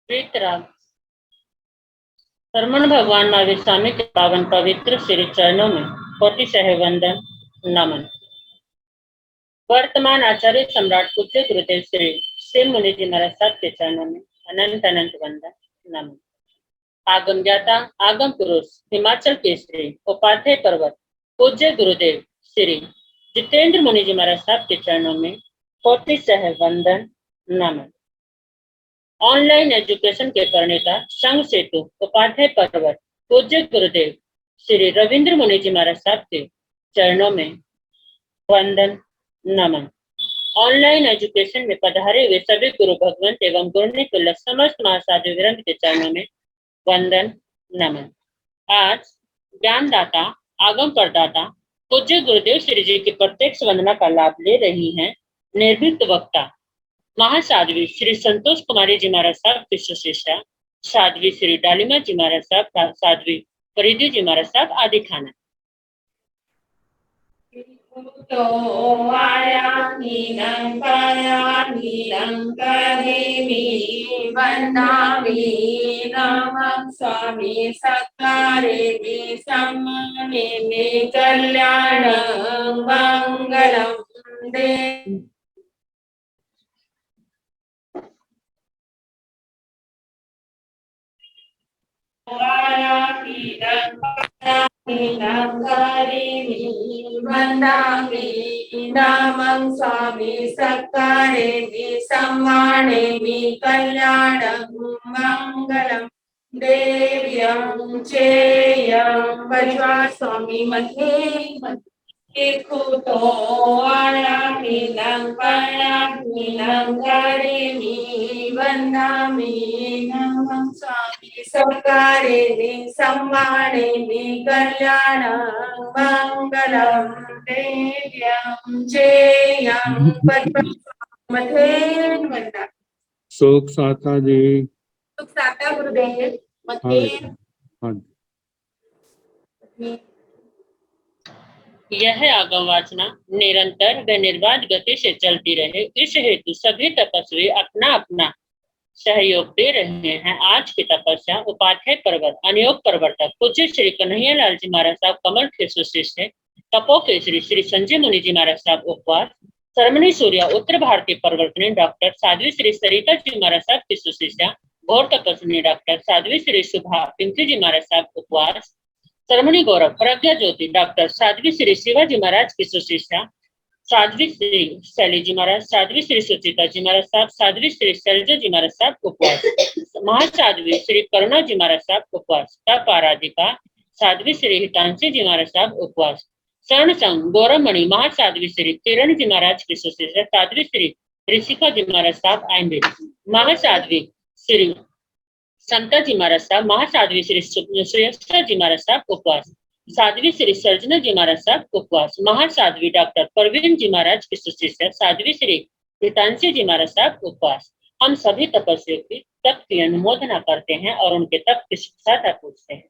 प्रीतराग सरमन भगवान महावीर स्वामी के पावन पवित्र श्री चरणों में कोटि सह वंदन नमन। वर्तमान आचार्य सम्राट पूज्य गुरुदेव श्री शिव मुनि जी महाराज साहब के चरणों में अनंत अनंत वंदन नमन। आगम ज्ञाता आगम पुरुष हिमाचल केसरी उपाध्याय पर्वत पूज्य गुरुदेव श्री जितेंद्र मुनि जी महाराज साहब के चरणों में कोटि सह वंदन नमन। ऑनलाइन एजुकेशन के प्रणेता संघ सेतु उपाध्याय पर्वत पूज्य गुरुदेव श्री रविंद्र मुनि जी महाराज साहब के चरणों में वंदन नमन। ऑनलाइन एजुकेशन में पधारे हुए सभी गुरु भगवंत एवं गुरुनिकुल समस्त महासाधु वृंद के चरणों में वंदन नमन। आज ज्ञानदाता आगम प्रदाता पूज्य गुरुदेव श्री जी की प्रत्यक्ष वंदना का लाभ ले रही हैं निर्भीक वक्ता महासाध्वी श्री संतोष कुमारी जी महाराज साहब की सुशिष्या साध्वी श्री डालिमा जी महाराज साहब, साध्वी परिधि जी महाराज साहब आदि खाना। तो आया नीलम करेमी वंदामी नमः स्वामी सत्कारेमी सम्मानेमी कल्याण मंगलम दे वंदामि नमः स्वामी सत्कारेमि सम्मानेमि कल्याणं मंगलम देव्यं चेयं वज्वा स्वामी मध्ये तो आयामि लंकायामि वंदामि नमः स्वामी सत्कारेमि सम्मानेमि कल्याण मंगलम देव्यं चेयं मध्ये वंदा। सुख साता जी, सुख साता गुरुदेव मध्ये। यह आगम वाचना निरंतर व निर्बाध गति से चलती रहे, इस हेतु सभी तपस्वी अपना अपना सहयोग दे रहे हैं। आज की तपस्या उपाध्याय पर्वत अनियोग प्रवर्तक पूज्य श्री कन्हैया लाल जी महाराज साहब कमल के सुशिष्य तपो केसरी श्री संजय मुनि जी महाराज साहब उपवास सरमणी सूर्य उत्तर भारतीय प्रवर्तनी डॉक्टर साध्वी श्री सरिता जी महाराज साहब की सुशिष्या घोर तपस्विनी डॉक्टर साध्वी श्री सुभा पिंकी जी महाराज साहब उपवास सरमणी गौरव प्रज्ञा ज्योति डॉक्टर साध्वी श्री शिवाजी महाराज की सुशिष्या साध्वी श्री शैली जी महाराज साध्वी श्री सुचिता जी महाराज साहब साध्वी श्री शैलजा जी महाराज साहब उपवास महासाध्वी श्री करुणा जी महाराज साहब उपवास तप आराधिका साध्वी श्री हितांशी जी महाराज साहब उपवास स्वर्ण संघ गौरवमणि महासाध्वी श्री किरण जी महाराज की सुशिष्या साध्वी श्री ऋषिका जी महाराज साहब आएंगे महासाध्वी श्री समता जी महाराज साहब महासाध्वी श्री श्रेष्ठा जी महाराज साहब उपवास साध्वी श्री सर्जना जी महाराज साहब उपवास महासाध्वी डॉक्टर परवीन जी महाराज की सुशिष्या साध्वी श्री हितांशी जी महाराज साहब उपवास। हम सभी तपस्वियों की तप की अनुमोदना करते हैं और उनके तप की शिक्षा पूछते हैं।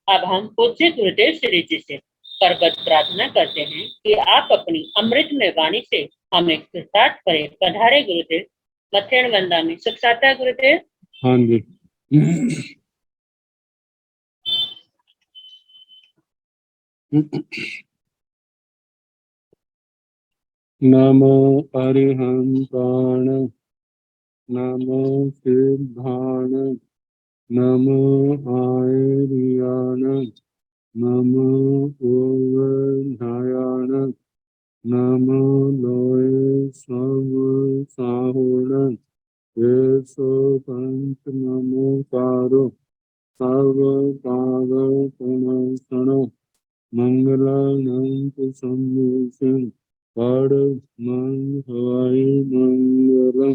अब हम पूज्य गुरुदेव श्री जी से परबत प्रार्थना करते हैं कि आप अपनी अमृतमय वाणी से हमें कृतार्थ करें। पधारे गुरुदेव। मथेण वंदा में सुख साता गुरुदेव। हाँ जी। नमो अरिहंताण नमो सिद्धाण नमो आयर्याण नमो ओवधायाण नमो लोय सब साहुण येसो पंच नमोकारो सर्व पागण मंगलानंत संदेशन पढ़ मन हवाई मंगलम।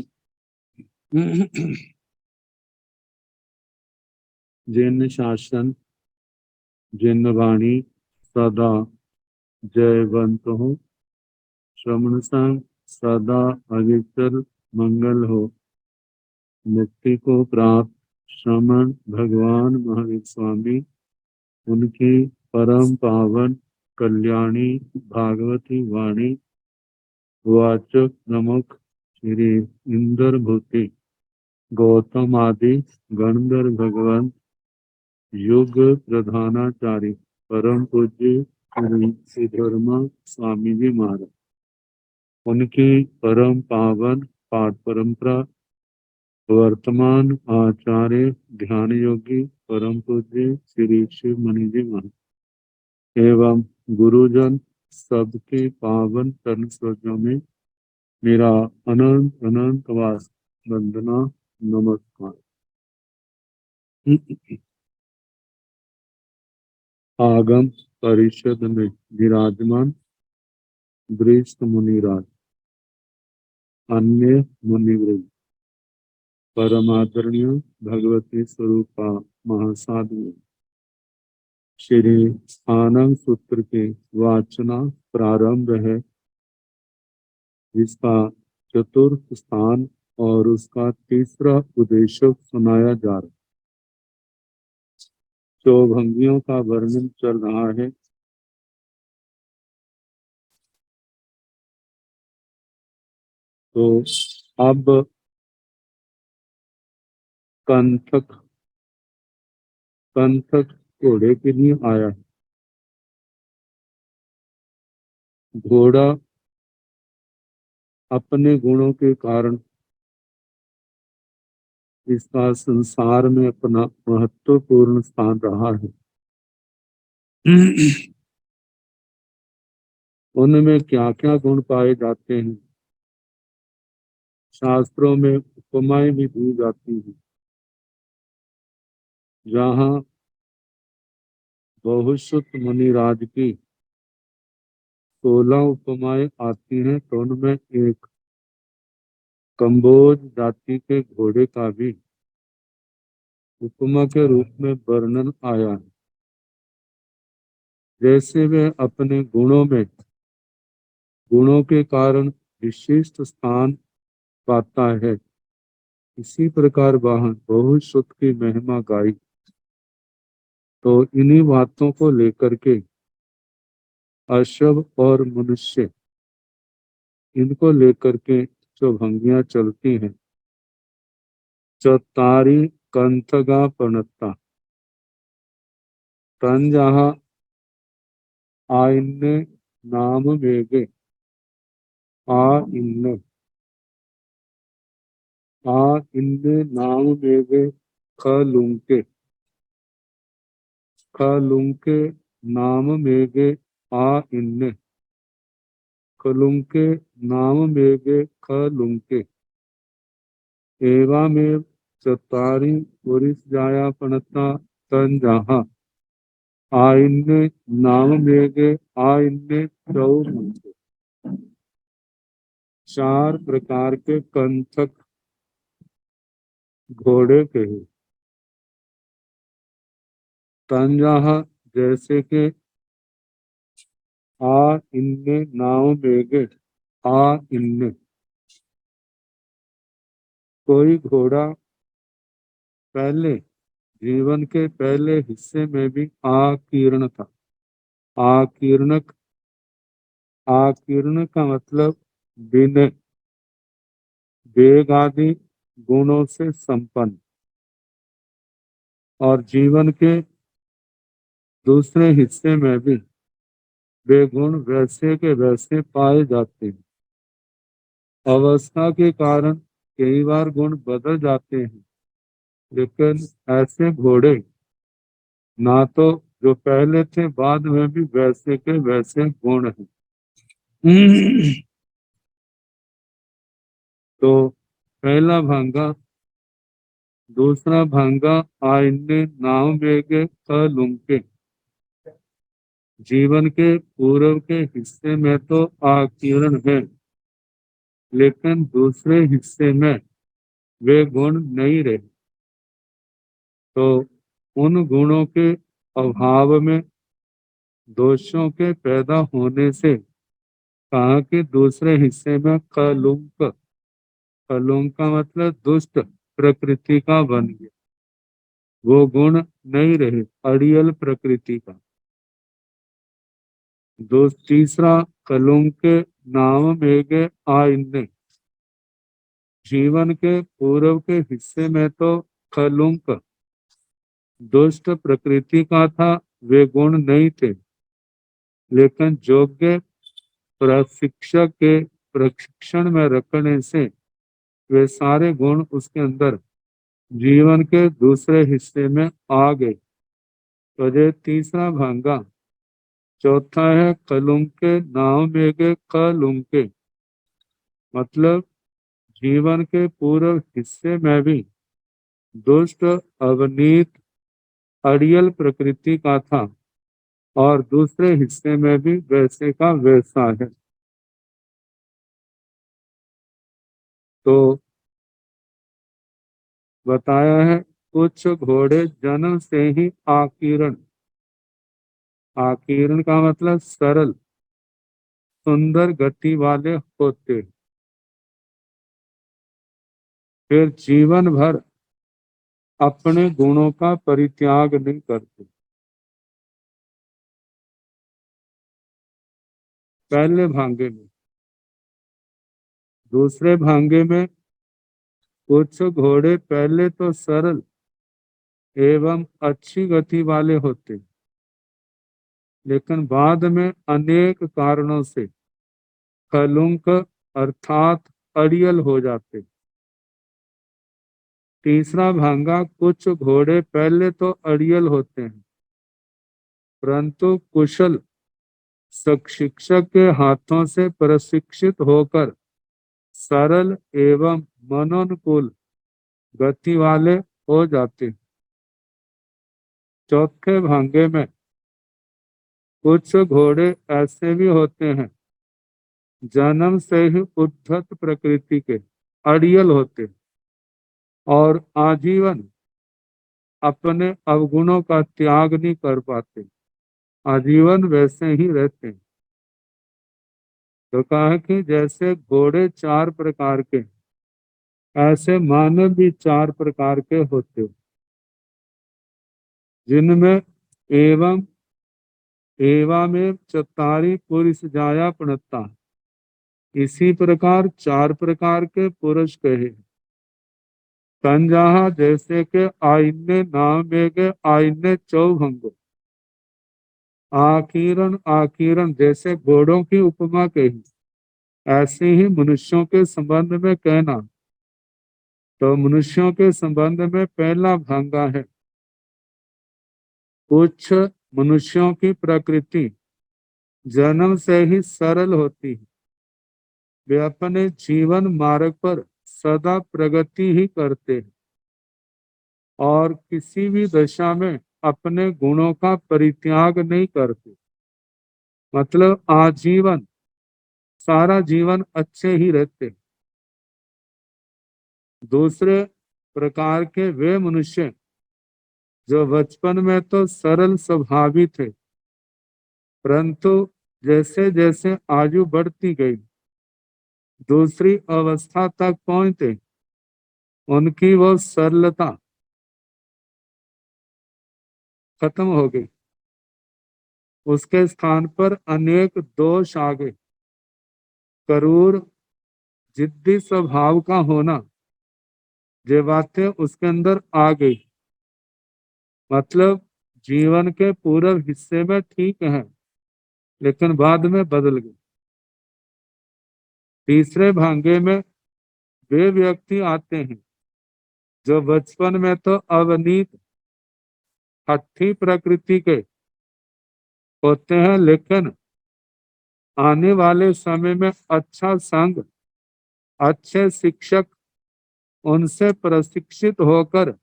जिन शासन जिन वाणी सदा जयवंत हो श्रवण संग सदा अविचल मंगल हो। मुक्ति को प्राप्त श्रमण भगवान महावीर स्वामी उनकी परम पावन कल्याणी भागवती वाणी वाचक प्रमुख श्री इंद्र भूति गौतम आदि गणधर भगवान युग प्रधानाचार्य परम पूज्य श्री सिद्धर्मा स्वामी जी महाराज, उनकी परम पावन पाठ परंपरा वर्तमान आचार्य ध्यान योगी परम पूज्य श्री शिव मणि जी महाराज एवं गुरुजन सबके पावन चरण सरोजों में मेरा अनंत अनंत वास वंदना नमस्कार। आगम परिषद में विराजमान वरिष्ठ मुनिराज, अन्य मुनिवृंद, परमादरणीय भगवती स्वरूपा महासाधु, श्री आनंद सूत्र के वाचना प्रारंभ है, जिसका चतुर्थ स्थान और उसका तीसरा उद्देश्य सुनाया जा रहा है। चौभंगियों का वर्णन चल रहा है। तो अब कंथक घोड़े के लिए आया है। घोड़ा अपने गुणों के कारण इसका संसार में अपना महत्वपूर्ण स्थान रहा है। उनमें क्या क्या गुण पाए जाते हैं, शास्त्रों में उपमाएं भी दी जाती हैं। जहाँ बहुश्रुत मुनिराज की 16 उपमाएं आती हैं, तो उनमें एक कंबोज जाति के घोड़े का भी उपमा के रूप में वर्णन आया है। जैसे वे अपने गुणों के कारण विशिष्ट स्थान पाता है, इसी प्रकार वहां बहुश्रुत की महिमा गाई। तो इन्हीं बातों को लेकर के अशुभ और मनुष्य, इनको लेकर के जो भंगियां चलती हैं। चौतारी कंथगा पणता तन जहाँ आइन्ने नाम वेगे इन्ने नाम वेगे खलुंके नाम वेगे इन्ने खलुंके नाम वेगे खलुंके एवमेव चत्वारि पुरिस जाया पणता तन जहाँ आइन्ने नाम वेगे इन्ने चौमुंके। 4 प्रकार के कंथक घोड़े कहे। तंजाहा जैसे के इन्ने नाव बेगे इन्ने, कोई घोड़ा पहले जीवन के पहले हिस्से में भी आकीर्ण था। आकीर्ण का मतलब बिना वेग आदि गुणों से संपन्न, और जीवन के दूसरे हिस्से में भी वे गुण वैसे के वैसे पाए जाते हैं। अवस्था के कारण कई बार गुण बदल जाते हैं, लेकिन ऐसे घोड़े ना तो जो पहले थे बाद में भी वैसे के वैसे गुण हैं। तो पहला भांगा, दूसरा भांगा आइन्ने नाव बेगे कलुंके। जीवन के पूर्व के हिस्से में तो आकीर्ण है, लेकिन दूसरे हिस्से में वे गुण नहीं रहे। तो उन गुणों के अभाव में दोषों के पैदा होने से कहा कि दूसरे हिस्से में कलुंक का मतलब दुष्ट प्रकृति का बन गया, वो गुण नहीं रहे, अड़ियल प्रकृति का। तीसरा कलुंक नाम मेघे इन्ने, जीवन के पूर्व के हिस्से में तो खलुंक दुष्ट प्रकृति का था, वे गुण नहीं थे, लेकिन योग्य प्रशिक्षक के प्रशिक्षण में रखने से वे सारे गुण उसके अंदर जीवन के दूसरे हिस्से में आ गए। तो ये तीसरा भांगा। चौथा है कलुंके नाव मेगे कलुंके, मतलब जीवन के पूर्व हिस्से में भी दुष्ट अवनीत अड़ियल प्रकृति का था और दूसरे हिस्से में भी वैसे का वैसा है। तो बताया है कुछ घोड़े जन्म से ही आकीर्ण, आकीर्ण का मतलब सरल सुंदर गति वाले होते, फिर जीवन भर अपने गुणों का परित्याग नहीं करते। पहले भांगे में। दूसरे भांगे में कुछ घोड़े पहले तो सरल एवं अच्छी गति वाले होते, लेकिन बाद में अनेक कारणों से कलुंक अर्थात अड़ियल हो जाते। तीसरा भांगा कुछ घोड़े पहले तो अड़ियल होते हैं, परंतु कुशल शिक्षक के हाथों से प्रशिक्षित होकर सरल एवं मनोनुकूल गति वाले हो जाते। चौथे भांगे में कुछ घोड़े ऐसे भी होते हैं जन्म से ही उद्धत प्रकृति के अड़ियल होते और आजीवन अपने अवगुणों का त्याग नहीं कर पाते, आजीवन वैसे ही रहते हैं। तो कहा कि जैसे घोड़े चार प्रकार के, ऐसे मानव भी चार प्रकार के होते, जिनमें एवं एवामेव चत्तारि पुरुष जाया प्रणता, इसी प्रकार चार प्रकार के पुरुष कहे। संजाहा जैसे के आईने नाम में के आईने चौभंगो, आकीरण आकीरण जैसे घोड़ों की उपमा कही, ऐसे ही मनुष्यों के संबंध में कहना। तो मनुष्यों के संबंध में पहला भांगा है कुछ मनुष्यों की प्रकृति जन्म से ही सरल होती है, वे अपने जीवन मार्ग पर सदा प्रगति ही करते हैं और किसी भी दशा में अपने गुणों का परित्याग नहीं करते, मतलब आजीवन सारा जीवन अच्छे ही रहते। दूसरे प्रकार के वे मनुष्य जो बचपन में तो सरल स्वभावी थे, परंतु जैसे जैसे आयु बढ़ती गई दूसरी अवस्था तक पहुंचते, उनकी वो सरलता खत्म हो गई, उसके स्थान पर अनेक दोष आ गए। क्रूर जिद्दी स्वभाव का होना, ये बातें उसके अंदर आ गई। मतलब जीवन के पूर्व हिस्से में ठीक है, लेकिन बाद में बदल गई। तीसरे भांगे में वे व्यक्ति आते हैं जो बचपन में तो अवनीत हठी प्रकृति के होते हैं, लेकिन आने वाले समय में अच्छा संग, अच्छे शिक्षक उनसे प्रशिक्षित होकर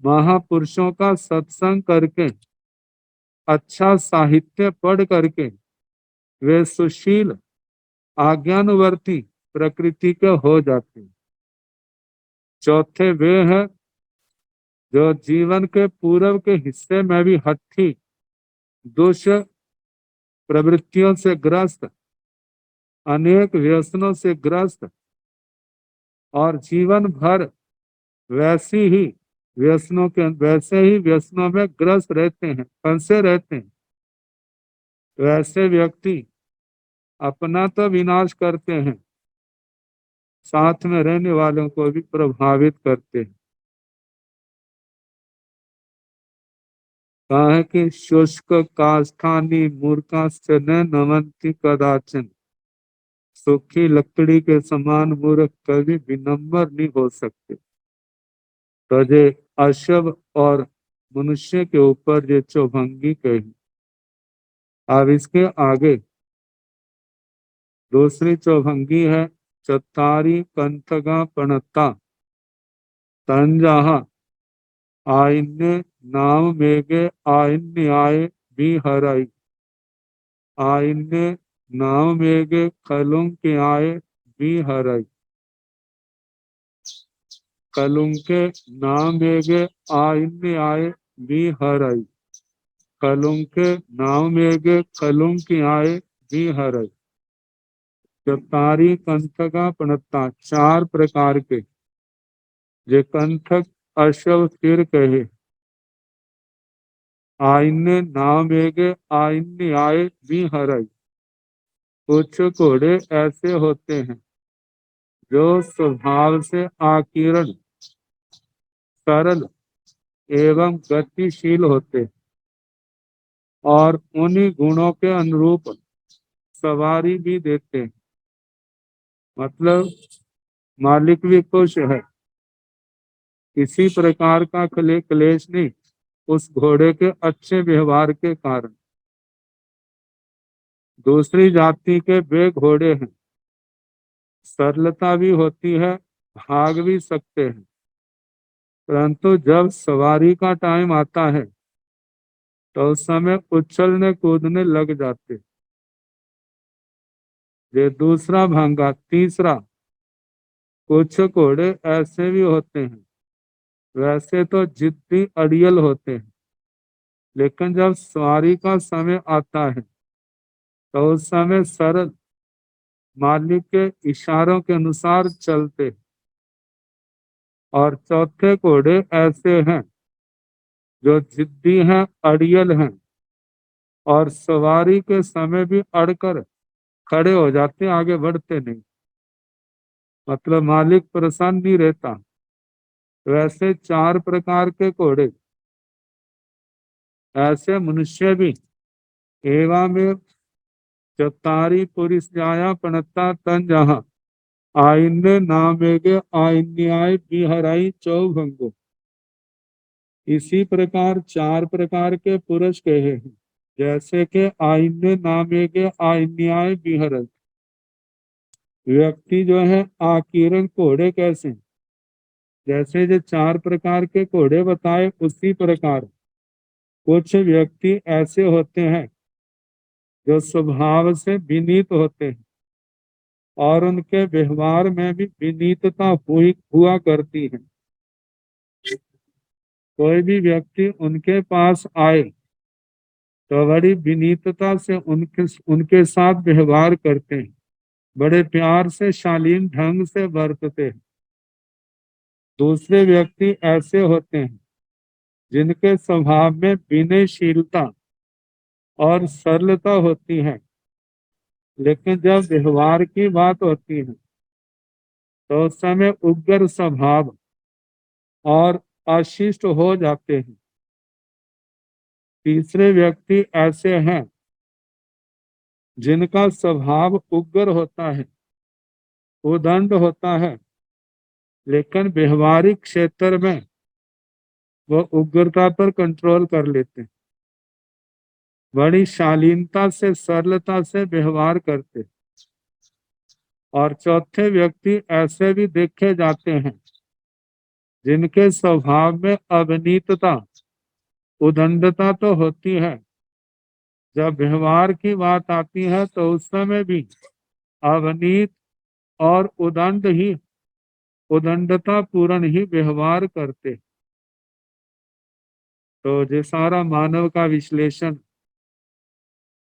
महापुरुषों का सत्संग करके अच्छा साहित्य पढ़ करके वे सुशील आज्ञानुवर्ती प्रकृति के हो जाते हैं। चौथे वे हैं जो जीवन के पूर्व के हिस्से में भी हठी दुष्ट प्रवृत्तियों से ग्रस्त, अनेक व्यसनों से ग्रस्त और जीवन भर वैसे ही व्यसनों में ग्रस्त रहते हैं, फंसे रहते हैं। वैसे व्यक्ति अपना तो विनाश करते हैं, साथ में रहने वालों को भी प्रभावित करते हैं। कहा है कि शुष्क काष्ठानी मूर्खाश्च न नमन्ति कदाचन। सूखी लकड़ी के समान मूर्ख कभी विनम्र नहीं हो सकते। तो ये अशुभ और मनुष्य के ऊपर ये चौभंगी कही। अब इसके आगे दूसरी चौभंगी है चतारी कंथगा पणता तंजाहा आइन्य नाम मेघे आइन्य आय भी हराई। आइन्य नाम मेघे कलुंग के आय भी हराई। कलुंग के नाम मेघे आइन्य आय भी हराई। कलुंग के नाम मेघे कलुंग की आय भी हराई। चतारी कंथका पणता चार प्रकार के जे कंथक अशव फिर कहे। आइन्य नाम मेघे आइन्य आय भी हराई। कुछ घोड़े ऐसे होते हैं जो स्वभाव से आकीर्ण सरल एवं गतिशील होते हैं और उन्हीं गुणों के अनुरूप सवारी भी देते हैं। मतलब मालिक भी खुश है, किसी प्रकार का क्लेश नहीं उस घोड़े के अच्छे व्यवहार के कारण। दूसरी जाति के वे घोड़े हैं, सरलता भी होती है, भाग भी सकते हैं, परंतु जब सवारी का टाइम आता है तो उस समय उछलने कूदने लग जाते। ये दूसरा भांगा। तीसरा, कुछ घोड़े ऐसे भी होते हैं, वैसे तो जिद्दी अड़ियल होते हैं, लेकिन जब सवारी का समय आता है तो उस समय सरल मालिक के इशारों के अनुसार चलते। और चौथे घोड़े ऐसे हैं जो जिद्दी हैं, अड़ियल हैं और सवारी के समय भी अड़कर खड़े हो जाते, आगे बढ़ते नहीं। मतलब मालिक प्रसन्न नहीं रहता। वैसे चार प्रकार के घोड़े ऐसे मनुष्य भी एवं चतारी पुरुष जाया पणता तन जहा आइन्य नामेगे आइन्याय बिहराई चौभंगो। इसी प्रकार चार प्रकार के पुरुष कहे हैं, जैसे कि आइन्य नामेगे आइन्याय बिहराई। व्यक्ति जो है आकीर्ण घोड़े कैसे, जैसे जो चार प्रकार के घोड़े बताए उसी प्रकार कुछ व्यक्ति ऐसे होते हैं जो स्वभाव से विनीत होते हैं और उनके व्यवहार में भी विनीतता हुआ करती है। कोई भी व्यक्ति उनके पास आए तो बड़ी विनीतता से उनके साथ व्यवहार करते हैं, बड़े प्यार से शालीन ढंग से बरतते हैं। दूसरे व्यक्ति ऐसे होते हैं जिनके स्वभाव में विनयशीलता और सरलता होती है, लेकिन जब व्यवहार की बात होती है तो उस समय उग्र स्वभाव और अशिष्ट हो जाते हैं। तीसरे व्यक्ति ऐसे हैं जिनका स्वभाव उग्र होता है, उदंड होता है, लेकिन व्यवहारिक क्षेत्र में वो उग्रता पर कंट्रोल कर लेते हैं, बड़ी शालीनता से सरलता से व्यवहार करते। और चौथे व्यक्ति ऐसे भी देखे जाते हैं जिनके स्वभाव में अविनीतता उदंडता तो होती है, जब व्यवहार की बात आती है तो उस समय भी अविनीत और उदंडता पूर्ण ही व्यवहार करते। तो ये सारा मानव का विश्लेषण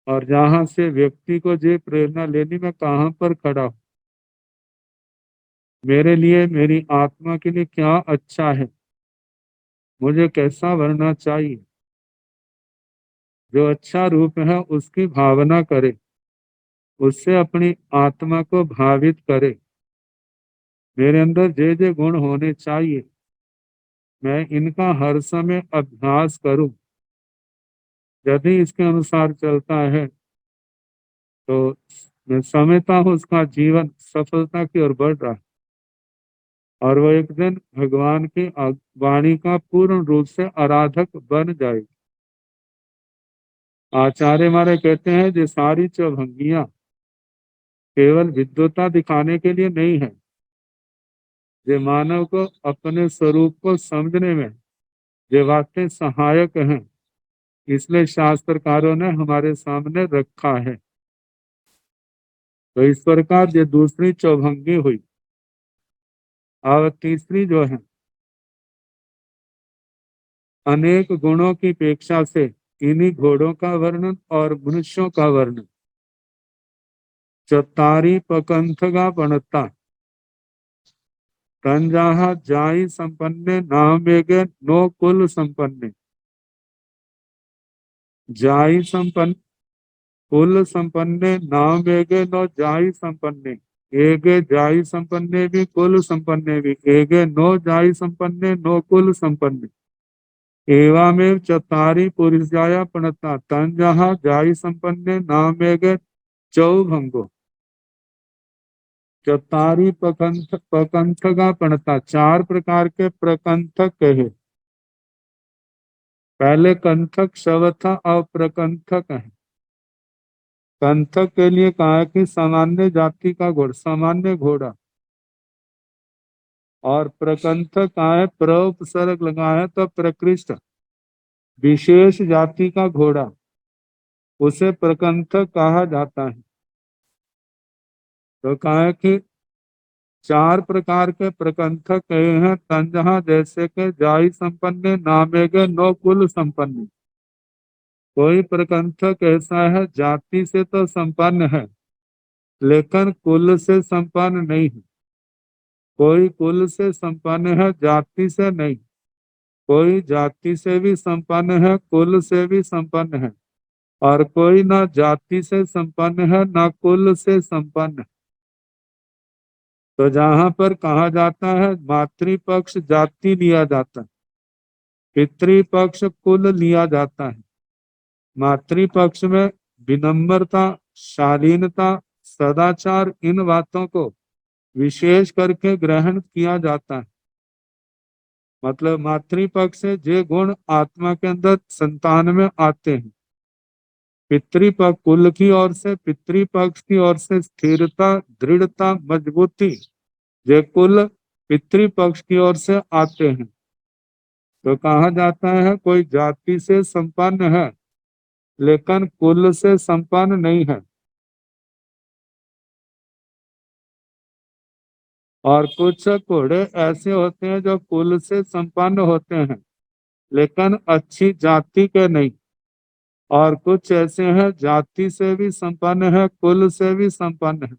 और जहां से व्यक्ति को जो प्रेरणा लेनी, मैं कहाँ पर खड़ा हूँ, मेरे लिए मेरी आत्मा के लिए क्या अच्छा है, मुझे कैसा बनना चाहिए। जो अच्छा रूप है उसकी भावना करे, उससे अपनी आत्मा को भावित करे। मेरे अंदर जे गुण होने चाहिए, मैं इनका हर समय अभ्यास करूं। यदि इसके अनुसार चलता है तो मैं समझता हूँ उसका जीवन सफलता की ओर बढ़ रहा है, और वो एक दिन भगवान की वाणी का पूर्ण रूप से आराधक बन जाएगी। आचार्य हमारे कहते हैं ये सारी चौभंगियां केवल विद्वता दिखाने के लिए नहीं है, ये मानव को अपने स्वरूप को समझने में ये बातें सहायक हैं, इसलिए शास्त्रकारों ने हमारे सामने रखा है। तो इस प्रकार ये दूसरी चौभंगी हुई। और तीसरी जो है, अनेक गुणों की अपेक्षा से इन्हीं घोड़ों का वर्णन और मनुष्यों का वर्णन। चतारी पकंथगा पणता तंजाहा जाई संपन्ने नामेगे नो कुल संपन्ने। जाई संपन्न कुल संपन्ने नामेगे नो जाई संपन्ने। एगे जाई संपन्ने भी कुल संपन्ने भी। एगे नो जाई संपन्ने नो कुल संपन्ने। एवामेव चतारी पुरुषाया पणता तंजहा जाई संपन्ने नामेगे चौभंगो। चतारी पकंथ का पणता, चार प्रकार के प्रकंथक कहे। पहले कंथक शब्द था, अब प्रकंथक है। कंथक के लिए कहा है कि सामान्य जाति का घोड़ा, सामान्य घोड़ा। और प्रकंथक कहा है, प्र उपसर्ग लगा है तो प्रकृष्ट, विशेष जाति का घोड़ा, उसे प्रकंथक कहा जाता है। तो कहा है कि चार प्रकार के प्रकंथक कहे हैं तंजहा, जैसे के जाई संपन्न नामेगे नो कुल संपन्न। कोई प्रकंथक ऐसा है जाति से तो संपन्न है लेकिन कुल से संपन्न नहीं है। कोई कुल से संपन्न है, जाति से नहीं। कोई जाति से भी संपन्न है, कुल से भी संपन्न है। और कोई ना जाति से संपन्न है ना कुल से संपन्न है। तो जहां पर कहा जाता है मातृपक्ष जाति लिया जाता है, पितृपक्ष कुल लिया जाता है। मातृपक्ष में विनम्रता, शालीनता, सदाचार, इन बातों को विशेष करके ग्रहण किया जाता है। मतलब मातृपक्ष से जे गुण आत्मा के अंदर संतान में आते हैं। पितृपक्ष कुल की ओर से, पितृपक्ष की ओर से स्थिरता, दृढ़ता, मजबूती, ये कुल पितृपक्ष की ओर से आते हैं। तो कहा जाता है कोई जाति से संपन्न है लेकिन कुल से संपन्न नहीं है। और कुछ घोड़े ऐसे होते हैं जो कुल से संपन्न होते हैं लेकिन अच्छी जाति के नहीं। और कुछ ऐसे हैं जाति से भी संपन्न है, कुल से भी संपन्न है।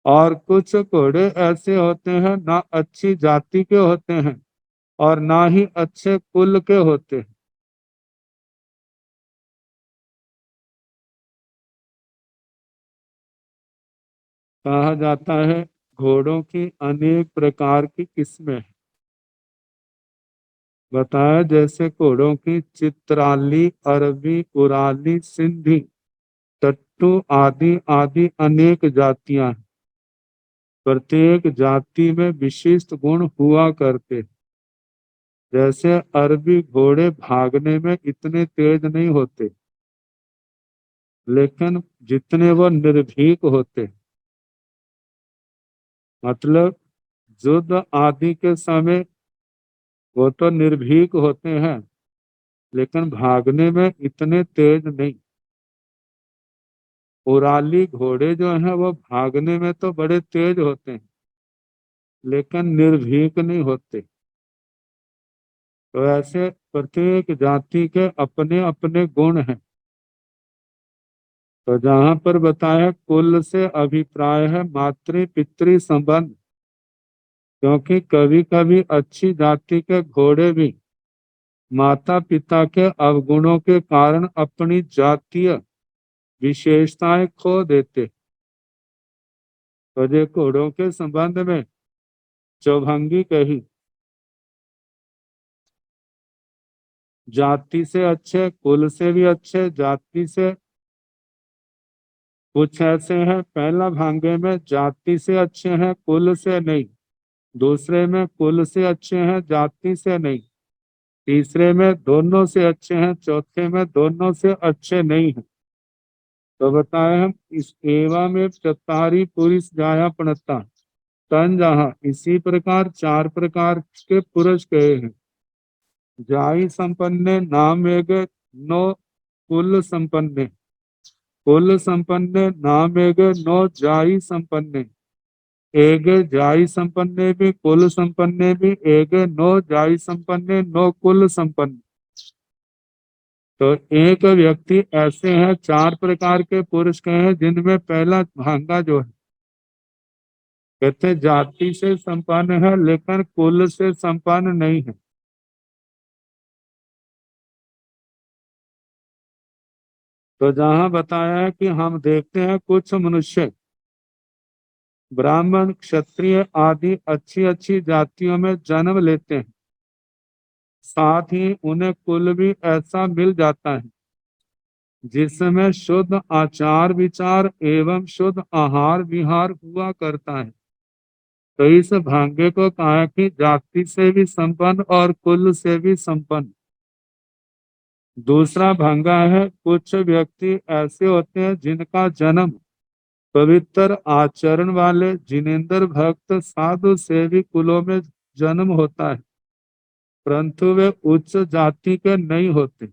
और कुछ घोड़े ऐसे होते हैं ना अच्छी जाति के होते हैं और ना ही अच्छे कुल के होते हैं। कहा जाता है घोड़ों की अनेक प्रकार की किस्में हैं। बताया जैसे घोड़ों की चित्राली, अरबी, उराली, सिंधी, टट्टू आदि आदि अनेक जातियां हैं। प्रत्येक जाति में विशिष्ट गुण हुआ करते हैं। जैसे अरबी घोड़े भागने में इतने तेज नहीं होते लेकिन जितने वो निर्भीक होते हैं। मतलब युद्ध आदि के समय वो तो निर्भीक होते हैं लेकिन भागने में इतने तेज नहीं। उराली घोड़े जो हैं वो भागने में तो बड़े तेज होते हैं लेकिन निर्भीक नहीं होते। तो ऐसे प्रत्येक जाति के अपने अपने गुण हैं। तो जहां पर बताया कुल से अभिप्राय है मातृ पितृ संबंध, क्योंकि कभी कभी अच्छी जाति के घोड़े भी माता पिता के अवगुणों के कारण अपनी जातीय विशेषताएं खो देते। तो ये घोड़ों के संबंध में चौभंगी कही। जाति से अच्छे, कुल से भी अच्छे, जाति से कुछ ऐसे हैं। पहला भांगे में जाति से अच्छे हैं, कुल से नहीं। दूसरे में कुल से अच्छे हैं, जाति से नहीं। तीसरे में दोनों से अच्छे हैं, चौथे में दोनों से अच्छे नहीं हैं। तो बताए हम इस एवा में चतारी पुरुष जाया पणता तन जहा, इसी प्रकार चार प्रकार के पुरुष कहे हैं। जाई संपन्ने नाम एक नो कुल संपन्ने, कुल संपन्ने नाम एक नो जाई संपन्ने, एक जाई संपन्ने भी कुल संपन्ने भी, एक नो जाई संपन्ने नो कुल संपन्न। तो एक व्यक्ति ऐसे हैं, चार प्रकार के पुरुष कहे हैं, जिनमें पहला भांगा जो है कहते जाति से संपन्न है लेकिन कुल से संपन्न नहीं है। तो जहां बताया है कि हम देखते हैं कुछ मनुष्य ब्राह्मण क्षत्रिय आदि अच्छी अच्छी जातियों में जन्म लेते हैं, साथ ही उन्हें कुल भी ऐसा मिल जाता है जिसमें शुद्ध आचार विचार एवं शुद्ध आहार विहार हुआ करता है। तो इस भाग्य को कहा कि जाति से भी संपन्न और कुल से भी संपन्न। दूसरा भांगा है कुछ व्यक्ति ऐसे होते हैं जिनका जन्म पवित्र आचरण वाले जिनेंद्र भक्त साधु से भी कुलों में जन्म होता है, परंतु वे उच्च जाति के नहीं होते।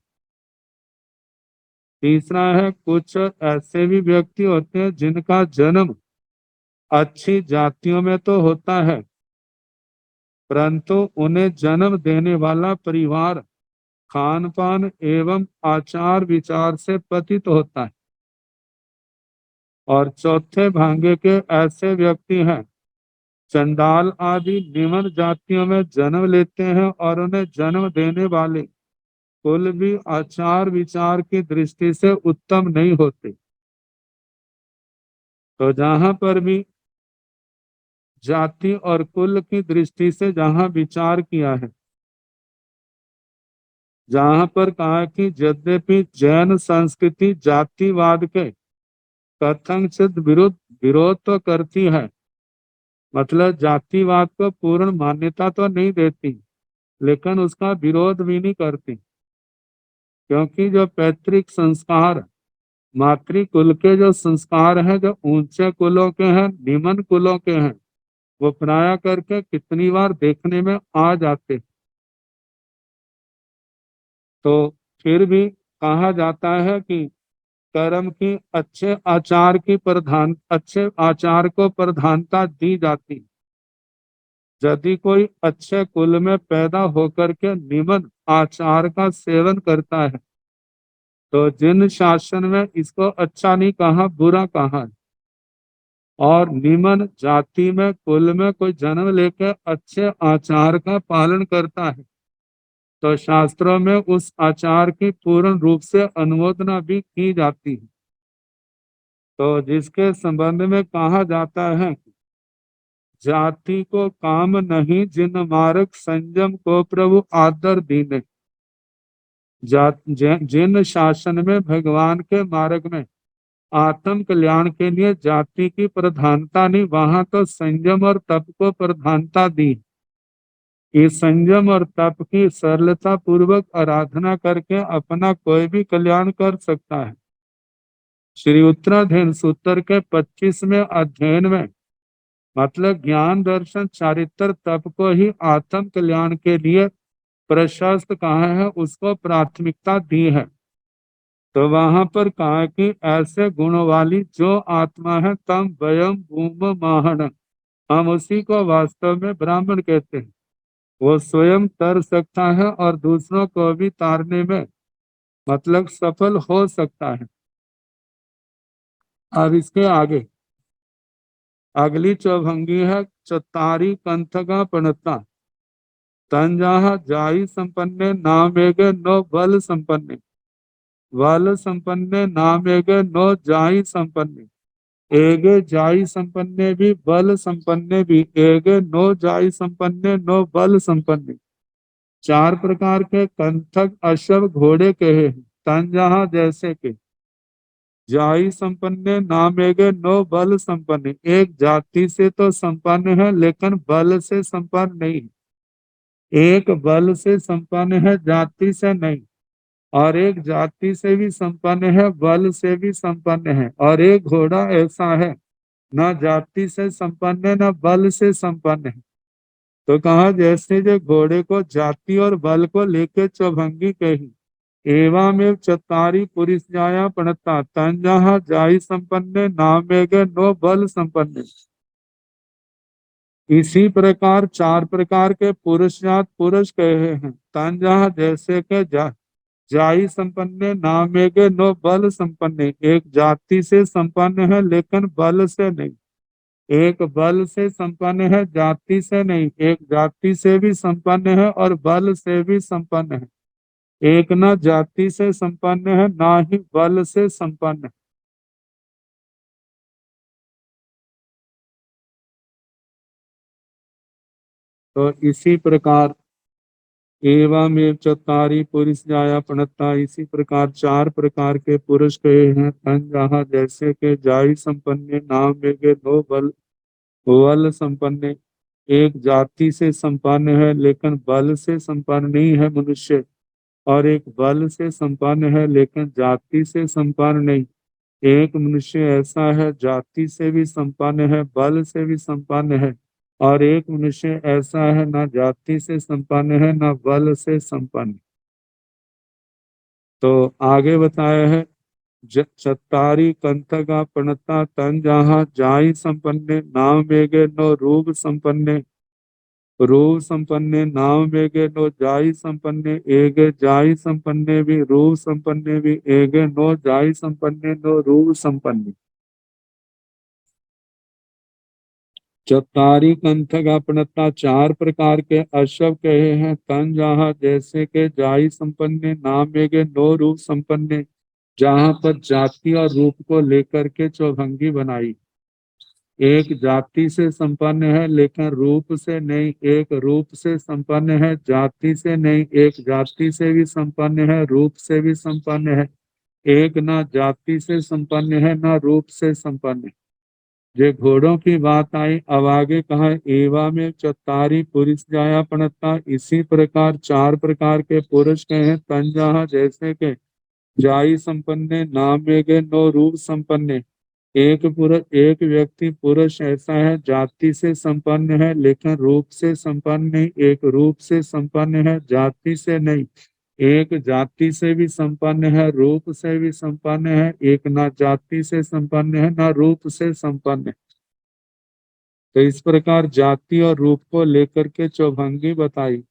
तीसरा है कुछ ऐसे भी व्यक्ति होते हैं जिनका जन्म अच्छी जातियों में तो होता है, परंतु उन्हें जन्म देने वाला परिवार खान पान एवं आचार विचार से पतित होता है। और चौथे भांगे के ऐसे व्यक्ति हैं चंडाल आदि निम्न जातियों में जन्म लेते हैं और उन्हें जन्म देने वाले कुल भी आचार विचार की दृष्टि से उत्तम नहीं होते। तो जहां पर भी जाति और कुल की दृष्टि से जहां विचार किया है, जहां पर कहा कि यद्यपि जैन संस्कृति जातिवाद के कथनचित विरुद्ध विरोध तो करती है, मतलब जातिवाद को पूर्ण मान्यता तो नहीं देती, लेकिन उसका विरोध भी नहीं करती, क्योंकि जो पैतृक संस्कार मातृकुल के जो संस्कार हैं, जो ऊंचे कुलों के हैं निम्न कुलों के हैं, वो प्राय करके कितनी बार देखने में आ जाते। तो फिर भी कहा जाता है कि कर्म की अच्छे आचार को प्रधानता दी जाती। यदि कोई अच्छे कुल में पैदा होकर के निम्न आचार का सेवन करता है तो जिन शासन में इसको अच्छा नहीं कहा, बुरा कहा है। और निम्न जाति में कुल में कोई जन्म लेकर अच्छे आचार का पालन करता है तो शास्त्रों में उस आचार की पूर्ण रूप से अनुमोदना भी की जाती है। तो जिसके संबंध में कहा जाता है जाति को काम नहीं जिन मार्ग संयम को प्रभु आदर दीने। जिन शासन में भगवान के मार्ग में आत्म कल्याण के लिए जाति की प्रधानता नहीं, वहां तो संयम और तप को प्रधानता दी। इस संयम और तप की सरलता पूर्वक आराधना करके अपना कोई भी कल्याण कर सकता है। श्री उत्तराधीन सूत्र के 25वें अध्ययन में मतलब ज्ञान दर्शन चारित्र तप को ही आत्म कल्याण के लिए प्रशस्त कहा है, उसको प्राथमिकता दी है। तो वहां पर कहा कि ऐसे गुणों वाली जो आत्मा है तम वयम भूम माहन, हम उसी को वास्तव में ब्राह्मण कहते हैं। वो स्वयं तर सकता है और दूसरों को भी तारने में मतलब सफल हो सकता है। अब इसके आगे अगली चौभंगी है चतारी कंथका पणता तंजाह जाई संपन्ने नामेग नो बल संपन्ने, बल संपन्ने नामेग नो जाई संपन्ने, एगे जाई संपन्ने भी बल संपन्ने भी, एगे नो जाई संपन्ने नो बल संपन्ने। चार प्रकार के कंथक अश्व घोड़े कहे हैं, तन जहाँ जैसे के। जाई संपन्ने नाम एगे नो बल संपन्ने, एक जाति से तो संपन्न है लेकिन बल से संपन्न नहीं है। एक बल से संपन्न है, जाति से नहीं। और एक जाति से भी संपन्न है, बल से भी संपन्न है। और एक घोड़ा ऐसा है, न जाति से संपन्न है न बल से संपन्न है। तो कहा जैसे जो घोड़े को जाति और बल को लेके चौभंगी कही। एवं चत्तारी पुरुष जाया पणता, तन जहाँ जाई संपन्न नाम एगे नो बल संपन्न। इसी प्रकार चार प्रकार के पुरुष जात पुरुष कहे हैं, तन जहाँ जैसे के जाई संपन्न नाम एगे नो बल संपन्न। एक जाति से संपन्न है लेकिन बल से नहीं। एक बल से संपन्न है, जाति से नहीं। एक जाति से भी संपन्न है और बल से भी संपन्न है। एक ना जाति से संपन्न है, ना ही बल से संपन्न है। तो इसी प्रकार एवं चौतारी पुरुष जाया पणता, इसी प्रकार चार प्रकार के पुरुष कहे हैं, तन जहाँ जैसे के जाई संपन्न नाम मेगे दो बल संपन्न। एक जाति से संपन्न है लेकिन बल से संपन्न नहीं है मनुष्य, और एक बल से संपन्न है लेकिन जाति से संपन्न नहीं। एक मनुष्य ऐसा है, जाति से भी संपन्न है, बल से भी संपन्न है। और एक मनुष्य ऐसा है, ना जाति से संपन्न है ना बल से संपन्न। तो आगे बताया है, चत्तारी कंथगा पणता, तन जहाँ जाई संपन्ने नाम मेगे नो रूप संपन्ने। रूप संपन्ने नाम मेगे नो जाई संपन्ने, एगे जाई संपन्ने भी रूप संपन्ने भी, एगे नो जाई संपन्ने नो रूप संपन्ने। चौतारी कंथक अपनता, चार प्रकार के अश्व कहे हैं, तन जहाँ जैसे के जाई संपन्ने नाम मेगे नो रूप संपन्ने। जहाँ पर जाति और रूप को लेकर के चौभंगी बनाई। एक जाति से संपन्न है लेकिन रूप से नहीं। एक रूप से संपन्न है, जाति से नहीं। एक जाति से भी संपन्न है, रूप से भी संपन्न है। एक ना जाति से संपन्न है ना रूप से संपन्न है। ये घोड़ों की बात आई। अब आगे कहा, एवा में चौतारी पुरुष जाया पणता, इसी प्रकार चार प्रकार के पुरुष कहे, तन जहाँ जैसे के जाई संपन्ने नाम मेगे नो रूप संपन्ने। एक व्यक्ति पुरुष ऐसा है, जाति से संपन्न है लेकिन रूप से संपन्न नहीं। एक रूप से संपन्न है, जाति से नहीं। एक जाति से भी संपन्न है, रूप से भी संपन्न है। एक ना जाति से संपन्न है ना रूप से संपन्न है। तो इस प्रकार जाति और रूप को लेकर के चौभंगी बताई।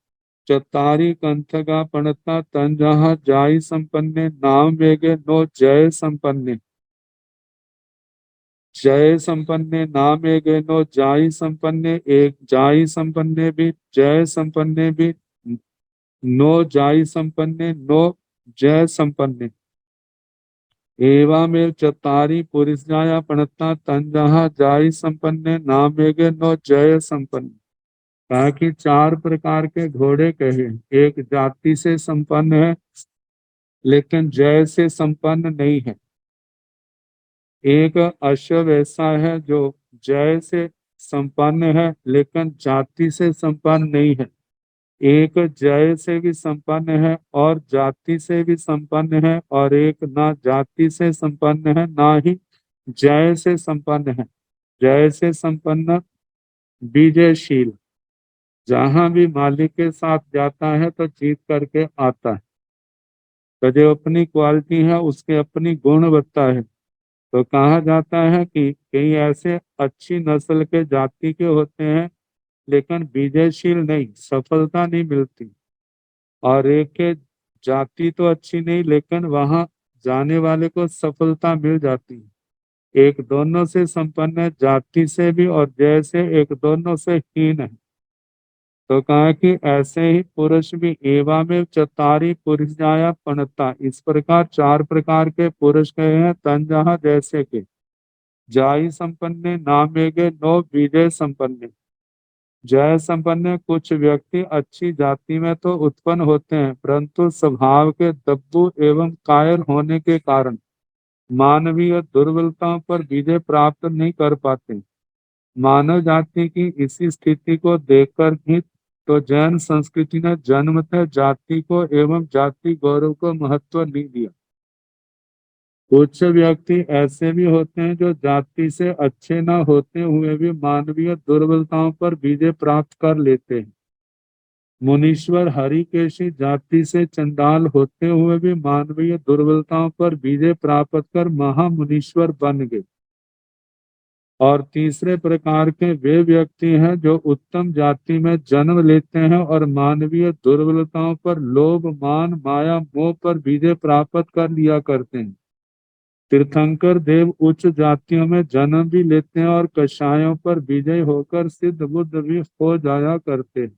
चतारी कंथगा पणता, तन जहाँ जाई संपन्ने नाम वेगे नो जय संपन्ने। जय संपन्ने नाम वेगे नो जाई संपन्ने। एक जाई संपन्ने भी जय संपन्ने भी, नो जाई संपन्ने नो जय संपन्ने। एवं चतारी पुरुष जाया पणता, तन जहाँ जाई संपन्ने नाम वेगे नो जय संपन्न। कहा कि चार प्रकार के घोड़े कहे, एक जाति से संपन्न है लेकिन जय से संपन्न नहीं है। एक अश्व ऐसा है जो जय से संपन्न है लेकिन जाति से संपन्न नहीं है। एक जय से भी संपन्न है और जाति से भी संपन्न है, और एक ना जाति से संपन्न है ना ही जय से संपन्न है। जय से संपन्न विजयशील, जहां भी मालिक के साथ जाता है तो जीत करके आता है। तो जो अपनी क्वालिटी है उसके अपनी गुणवत्ता है। तो कहा जाता है कि कई ऐसे अच्छी नस्ल के जाति के होते हैं लेकिन विजयशील नहीं, सफलता नहीं मिलती। और एक के जाति तो अच्छी नहीं लेकिन वहां जाने वाले को सफलता मिल जाती है। एक दोनों से संपन्न है, जाति से भी और जय से, एक दोनों से हीन है। तो कहा कि ऐसे ही पुरुष भी एवा में चतारी पुरुष जाया पणता, इस प्रकार चार प्रकार के पुरुष कहे हैं, तन जहाँ जैसे के। जाई संपन्ने नामेगे नो विजय संपन्ने। जय संपन्न कुछ व्यक्ति अच्छी जाति में तो उत्पन्न होते हैं, परंतु स्वभाव के दब्बू एवं कायर होने के कारण मानवीय दुर्बलताओं पर विजय प्राप्त नहीं कर पाते। मानव जाति की इसी स्थिति को देखकर ही तो जैन संस्कृति ने जन्मतः जाति को एवं जाति गौरव को महत्व नहीं दिया। कुछ व्यक्ति ऐसे भी होते हैं जो जाति से अच्छे न होते हुए भी मानवीय दुर्बलताओं पर विजय प्राप्त कर लेते हैं। मुनीश्वर हरिकेशी जाति से चंडाल होते हुए भी मानवीय दुर्बलताओं पर विजय प्राप्त कर महामुनीश्वर बन गए। और तीसरे प्रकार के वे व्यक्ति हैं जो उत्तम जाति में जन्म लेते हैं और मानवीय दुर्बलताओं पर लोभ मान माया मोह पर विजय प्राप्त कर लिया करते हैं। तीर्थंकर देव उच्च जातियों में जन्म भी लेते हैं और कषायों पर विजय होकर सिद्ध बुद्ध भी हो जाया करते हैं।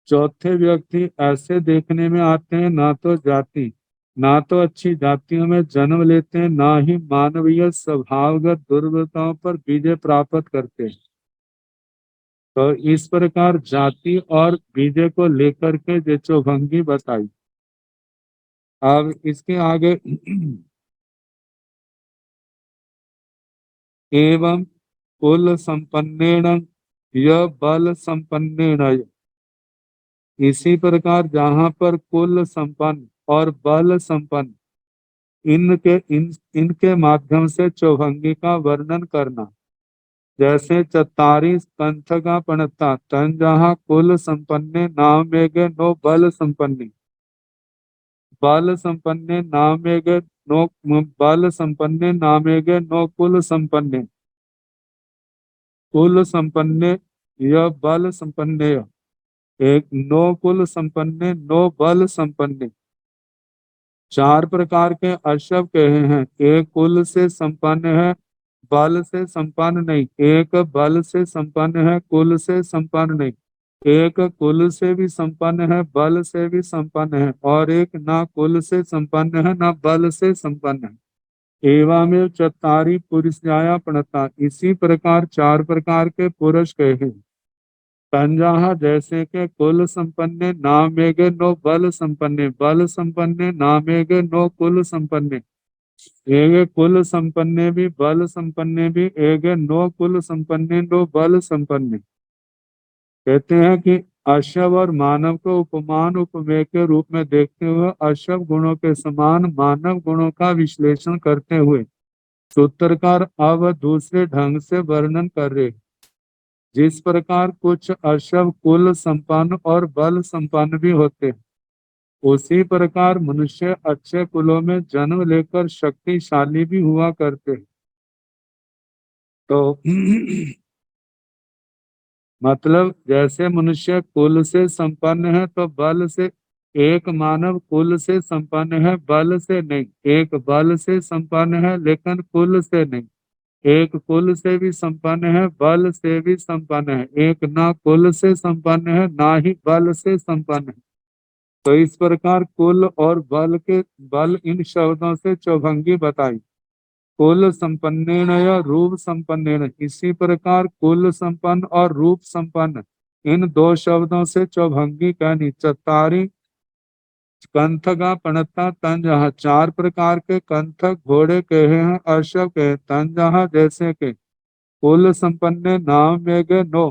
चौथे व्यक्ति ऐसे देखने में आते हैं ना तो अच्छी जातियों में जन्म लेते हैं, ना ही मानवीय स्वभावगत दुर्बलताओं पर विजय प्राप्त करते हैं। तो इस प्रकार जाति और विजय को लेकर के जो चौभंगी बताई। अब इसके आगे एवं कुल संपन्नेन य बल संपन्नेन। इसी प्रकार जहाँ पर कुल संपन्न और बल संपन्न इनके माध्यम से चौभंगी का वर्णन करना। जैसे चतारी कंथ का पणता तन जहाँ कुल संपन्ने नाम मेघे नो बल संपन्ने। बल संपन्ने नाम मेघे नो बल संपन्ने नामेगे नो कुल संपन्ने। कुल संपन्ने यह बल संपन्ने एक नो कुल संपन्ने नो बल संपन्ने। चार प्रकार के अशब्द कहे हैं। एक कुल से संपन्न है, बल से संपन्न नहीं। एक बल से संपन्न है, कुल से संपन्न नहीं। एक कुल से भी संपन्न है, बल से भी संपन्न है, और एक ना कुल से संपन्न है ना बल से संपन्न है। एवमेव चत्तारि पुरुषाया प्रणता। इसी प्रकार चार प्रकार के पुरुष कहे हैं। पंजाह जैसे के कुल संपन्ने नामेगे नो बल संपन्ने। बल संपन्ने नामेगे नो कुल संपन्ने। एगे कुल संपन्ने भी बल संपन्ने भी। एगे नो कुल संपन्ने नो बल संपन्ने। कहते हैं कि अशव और मानव को उपमान उपमेय के रूप में देखते हुए अशव गुणों के समान मानव गुणों का विश्लेषण करते हुए सूत्रकार अब दूसरे ढंग से वर्णन कर रहे। जिस प्रकार कुछ अशव कुल संपन्न और बल संपन्न भी होते हैं, उसी प्रकार मनुष्य अच्छे कुलों में जन्म लेकर शक्तिशाली भी हुआ करते हैं। तो मतलब जैसे मनुष्य कुल से संपन्न है तो बल से, एक मानव कुल से संपन्न है बल से नहीं। एक बल से संपन्न है लेकिन कुल से नहीं। एक कुल से भी संपन्न है, बल से भी संपन्न है। एक ना कुल से संपन्न है ना ही बल से संपन्न है। तो इस प्रकार कुल और बल इन शब्दों से चौभंगी बताई। कुल संपन्नेन या रूप संपन्नेन। इसी प्रकार कुल संपन्न और रूप संपन्न इन दो शब्दों से चौभंगी कहनी। चतारी कंथ का पणता तंजहा। चार प्रकार के कंथक घोड़े कहे हैं, अश्व कहे। तंजहा जैसे के कुल संपन्ने नाम मेघे नो।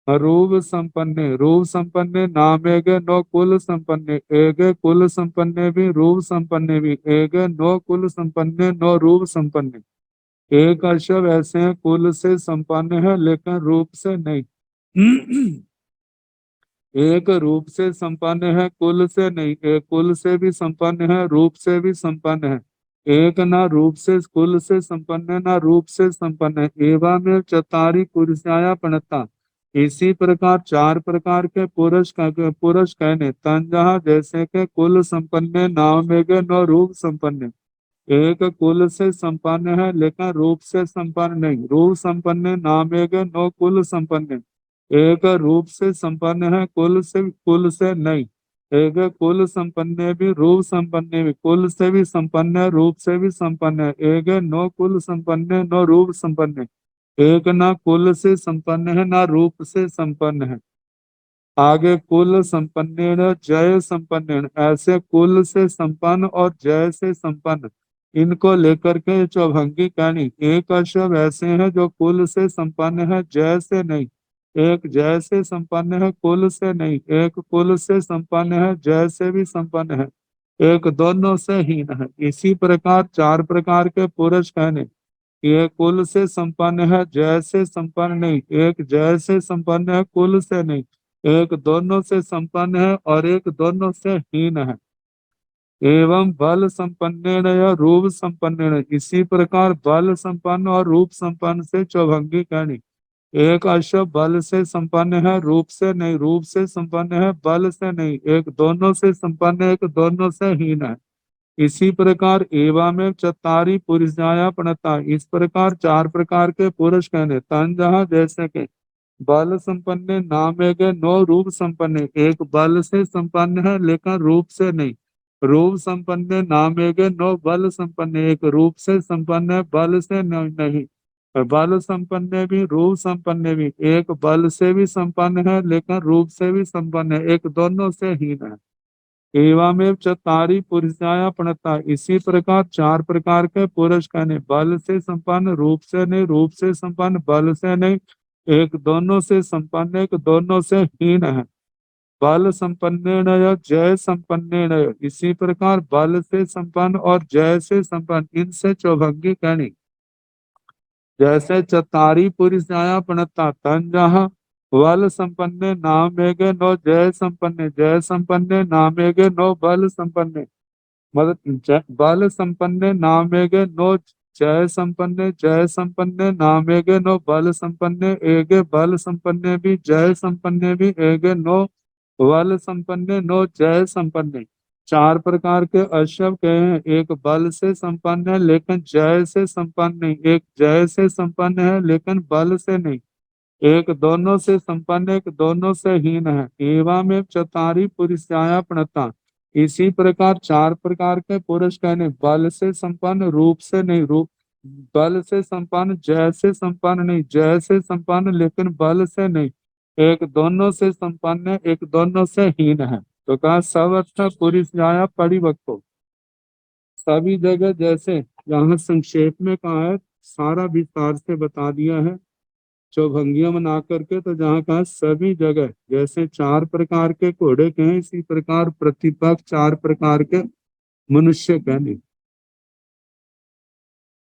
रूप संपन्ने नाम एगे नो कुल संपन्ने। एगे कुल संपन्ने भी रूप संपन्ने भी। एगे नो कुल संपन्ने नो रूप संपन्ने। एक अशव ऐसे हैं कुल से संपन्न है लेकिन रूप से नहीं। एक रूप से संपन्न है कुल से नहीं। एक कुल से भी संपन्न है रूप से भी संपन्न है। एक ना रूप से कुल से संपन्न है ना रूप से संपन्न है। एवं चतारी पुरुषाया प्रणता। इसी प्रकार चार प्रकार के पुरुष कहने। तंजहा जैसे के कुल संपन्न नाम मेघे नो रूप संपन्न। एक कुल से संपन्न है लेकिन रूप से संपन्न नहीं। रूप संपन्न नाम मेघे नो कुल संपन्न। एक रूप से संपन्न है कुल से नहीं। एक कुल संपन्न भी रूप संपन्न भी, कुल से भी संपन्न है रूप से भी संपन्न है। एक नो कुल संपन्न नो रूप संपन्न, एक ना कुल से संपन्न है ना रूप से संपन्न है। आगे कुल संपन्न जय संपन्न, ऐसे कुल से संपन्न और जय से संपन्न, इनको लेकर के चौभंगी कहनी। एक अशब ऐसे हैं जो कुल से संपन्न है जय से नहीं, एक जय से संपन्न है कुल से नहीं, एक कुल से संपन्न है जय से भी संपन्न है, एक दोनों से हीन है। इसी प्रकार चार प्रकार के पुरुष कहने, ये कुल से संपन्न है जय से संपन्न नहीं, एक जय से संपन्न है कुल से नहीं, एक दोनों से संपन्न है और एक दोनों से हीन है। एवं बल संपन्न या रूप संपन्न, इसी प्रकार बल संपन्न और रूप संपन्न से चौभंगी कहनी। एक अश्व बल से संपन्न है रूप से नहीं, रूप से संपन्न है बल से नहीं, एक दोनों से संपन्न है एक दोनों से हीन है। इसी प्रकार एवं में चतारी पुरुषाया प्रणता, इस प्रकार चार प्रकार के पुरुष कहने। तन जहाँ जैसे के बल संपन्न नाम एक नो रूप संपन्न, एक बल से संपन्न है लेकिन रूप से नहीं। रूप संपन्न नाम एक नो बल संपन्न, एक रूप से संपन्न है बल से नहीं। बल संपन्न भी रूप संपन्न भी, एक बल से भी संपन्न है लेकिन रूप से भी संपन्न है, एक दोनों से हीन है। एवं चतारी पुरुषाया प्रणता, इसी प्रकार चार प्रकार के पुरुष कहने। बल से संपन्न रूप से नहीं, रूप से संपन्न बल से नहीं, एक दोनों से संपन्न एक दोनों से हीन है। बल संपन्न या जय संपन्न, इसी प्रकार बल से संपन्न और जय से संपन्न, इनसे चौभंगी कहनी। जैसे चतारी पुरुषाया प्रणता, तन जहाँ बल संपन्न नाम एक नो जय संपन्न, जय संपन्न नाम एक नो बल संपन्न, मतलब बल संपन्न नाम एक नो जय संपन्न, जय संपन्न नाम एक नो बल संपन्न, एक बल संपन्न भी जय संपन्न भी, एक नो बल संपन्न नो जय संपन्न। चार प्रकार के अश्व के हैं, एक बल से संपन्न है लेकिन जय से संपन्न नहीं, एक जय से संपन्न है लेकिन बल से नहीं, एक दोनों से संपन्न एक दोनों से हीन है। एवं में चतारी पुरुषाया प्रणता, इसी प्रकार चार प्रकार के पुरुष कहने। बल से संपन्न रूप से नहीं, रूप बल से संपन्न जय से संपन्न नहीं, जय से संपन्न लेकिन बल से नहीं, एक दोनों से संपन्न एक दोनों से हीन है। तो कहा सब अच्छा पुरुषाया परिवक्तो, सभी जगह जैसे यहाँ संक्षेप में कहा है, सारा विस्तार से बता दिया है चौभंगियां बना करके। तो जहाँ कहा सभी जगह जैसे चार प्रकार के घोड़े के हैं, इसी प्रकार प्रतिपक्ष चार प्रकार के मनुष्य कहने।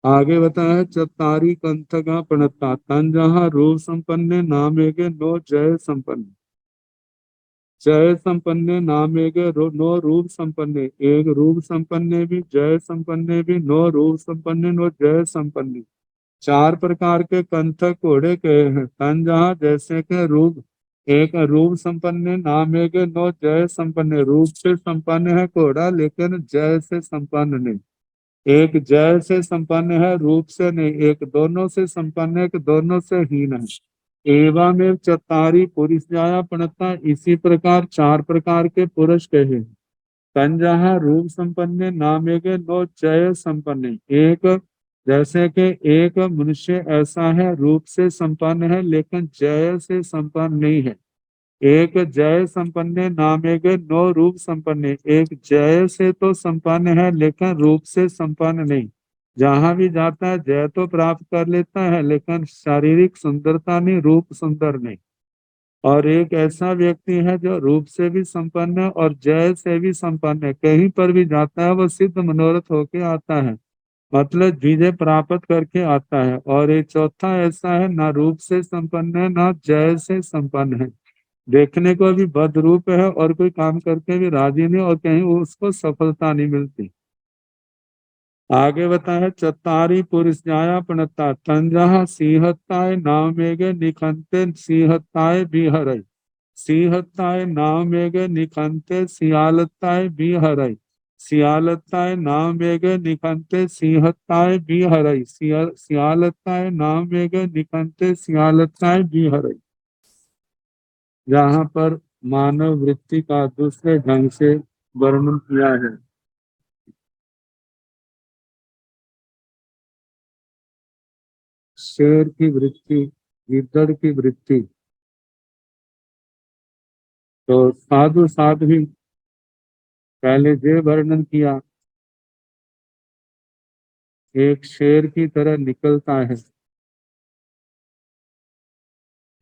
आगे बताया चतारी कंथका प्रणता, तन जहाँ रूप संपन्न नाम एक नो जय संपन्न, जय संपन्न नाम एक नो रूप संपन्न, एक रूप संपन्न भी जय संपन्न भी, नो रूप संपन्न नो जय संपन्न। चार प्रकार के कंथक घोड़े के हैं। तन जहाँ जैसे के रूप, एक रूप संपन्न नाम एक नो जय संपन्न, रूप से संपन्न है घोड़ा लेकिन जय से संपन्न नहीं, एक जय से संपन्न है रूप से नहीं, एक दोनों से संपन्न है एक दोनों से हीन है। एवं में चतारी पुरुषाया प्रणता, इसी प्रकार चार प्रकार के पुरुष कहे। तन जहाँ रूप संपन्न नाम एक नो जय संपन्न, एक जैसे कि एक मनुष्य ऐसा है रूप से संपन्न है लेकिन जय से संपन्न नहीं है, एक जय संपन्न नाम एक नो रूप संपन्न, एक जय से तो संपन्न है लेकिन रूप से संपन्न नहीं। जहां भी जाता है जय तो प्राप्त कर लेता है लेकिन शारीरिक सुंदरता नहीं, रूप सुंदर नहीं। और एक ऐसा व्यक्ति है जो रूप से भी संपन्न है और जय से भी संपन्न है, कहीं पर भी जाता है वो सिद्ध मनोरथ होके आता है, मतलब विजय प्राप्त करके आता है। और एक चौथा ऐसा है ना रूप से संपन्न है ना जय से संपन्न है, देखने को भी बदरूप है और कोई काम करके भी राजी नहीं और कहीं उसको सफलता नहीं मिलती। आगे बताया चतारी पुरुषाया प्रणता, तंजहा सिंहत्ताय नाम मेघे निखंते सिंहत्ताय बिहरई, सिंहत्ताय नाम मेघे निखंते सियालत्ताय बिहरई, सियालत्ताय नाम मेघे निखंते सिंहत्ताय बिहरई, सियालत्ताय नाम मेघे निखंते सियालत्ताय बिहरई। जहाँ पर मानव वृत्ति का दूसरे ढंग से वर्णन किया है। शेर की वृत्ति, गिद्दड़ की वृत्ति, तो साधु साध भी पहले ये वर्णन किया, एक शेर की तरह निकलता है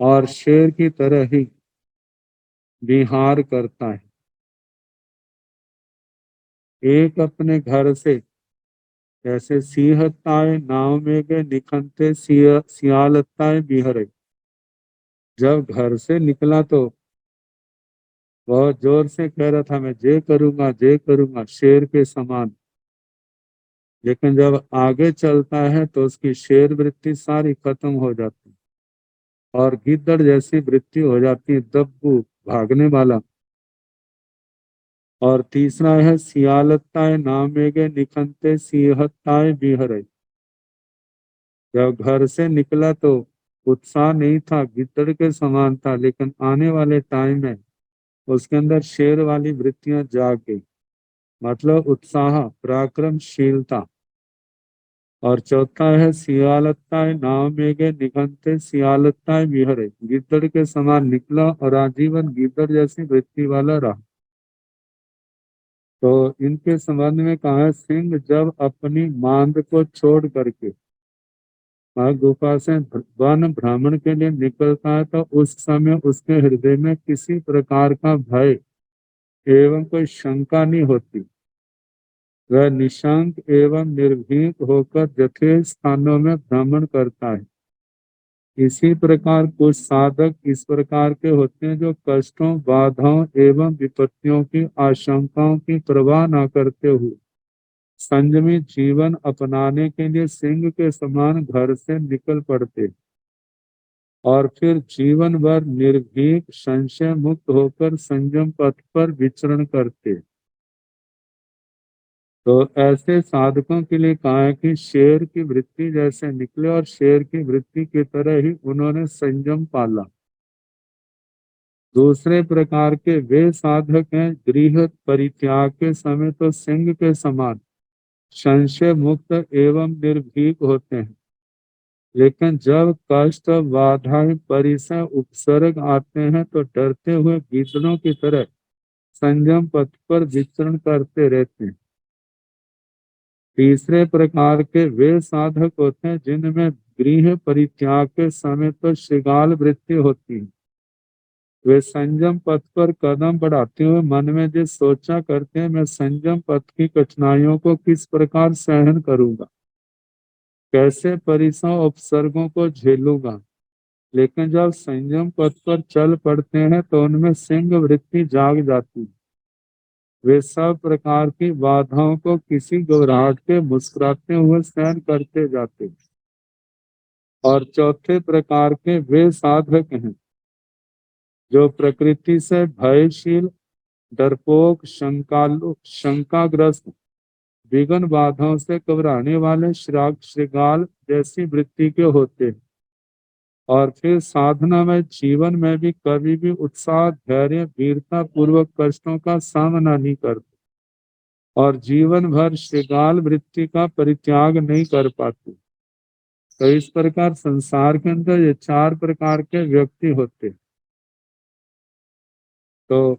और शेर की तरह ही विहार करता है। एक अपने घर से जैसे सिंहत्ताए नाव में गए निखंते सियालत्ताए बिहरे, जब घर से निकला तो बहुत जोर से कह रहा था मैं जे करूंगा शेर के समान, लेकिन जब आगे चलता है तो उसकी शेर वृत्ति सारी खत्म हो जाती है और गिद्दड़ जैसी वृत्ति हो जाती है, दब्बू भागने वाला। और तीसरा है सियालत्ताए नामेगे निखंते सिंहत्ताए बिहरे, जब घर से निकला तो उत्साह नहीं था, गिद्दड़ के समान था, लेकिन आने वाले टाइम में उसके अंदर शेर वाली वृत्तियां जाग गई, मतलब उत्साह पराक्रमशीलता। और चौथा है सियालत्ताए नाव में गए निखंते सियालत्ताए बिहरे, गिद्दड़ के समान निकला और आजीवन गिद्दड़ जैसी वृत्ति वाला रहा। तो इनके संबंध में कहा है, सिंह जब अपनी मांद को छोड़ करके गुफा से वन भ्रमण के लिए निकलता है तो उस समय उसके हृदय में किसी प्रकार का भय एवं कोई शंका नहीं होती। वह निशंक एवं निर्भीक होकर जथे स्थानों में भ्रमण करता है। इसी प्रकार कुछ साधक इस प्रकार के होते हैं जो कष्टों, बाधाओं एवं विपत्तियों की आशंकाओं की परवाह न करते हुए संयमी जीवन अपनाने के लिए सिंह के समान घर से निकल पड़ते और फिर जीवन भर निर्भीक संशय मुक्त होकर संयम पथ पर विचरण करते। तो ऐसे साधकों के लिए कहा है कि शेर की वृत्ति जैसे निकले और शेर की वृत्ति की तरह ही उन्होंने संयम पाला। दूसरे प्रकार के वे साधक हैं गृह परित्याग के समय तो सिंह के समान संशय मुक्त एवं निर्भीक होते हैं, लेकिन जब कष्ट, बाधाएं, परिसय, उपसर्ग आते हैं तो डरते हुए गिद्धड़ों की तरह संयम पथ पर विचरण करते रहते हैं। तीसरे प्रकार के वे साधक होते हैं जिनमें गृह परित्याग के समय तो श्रृगाल वृत्ति होती है। वे संयम पथ पर कदम बढ़ाते हुए मन में जो सोचा करते हैं, मैं संयम पथ की कठिनाइयों को किस प्रकार सहन करूंगा, कैसे परिसरों उपसर्गों को झेलूंगा। लेकिन जब संयम पथ पर चल पड़ते हैं तो उनमें सिंह वृत्ति जाग जाती है। वे सब प्रकार की बाधाओं को किसी घबराहट के मुस्कुराते हुए सहन करते जाते हैं। और चौथे प्रकार के वे साधक हैं जो प्रकृति से भयशील, डरपोक, शंकालु, शंकाग्रस्त, विघ्न बाधाओं से घबराने वाले श्रृगाल जैसी वृत्ति के होते हैं और फिर साधना में जीवन में भी कभी भी उत्साह, धैर्य, वीरता पूर्वक कष्टों का सामना नहीं करते और जीवन भर श्रृगाल वृत्ति का परित्याग नहीं कर पाते। तो इस प्रकार संसार के अंदर ये चार प्रकार के व्यक्ति होते हैं। तो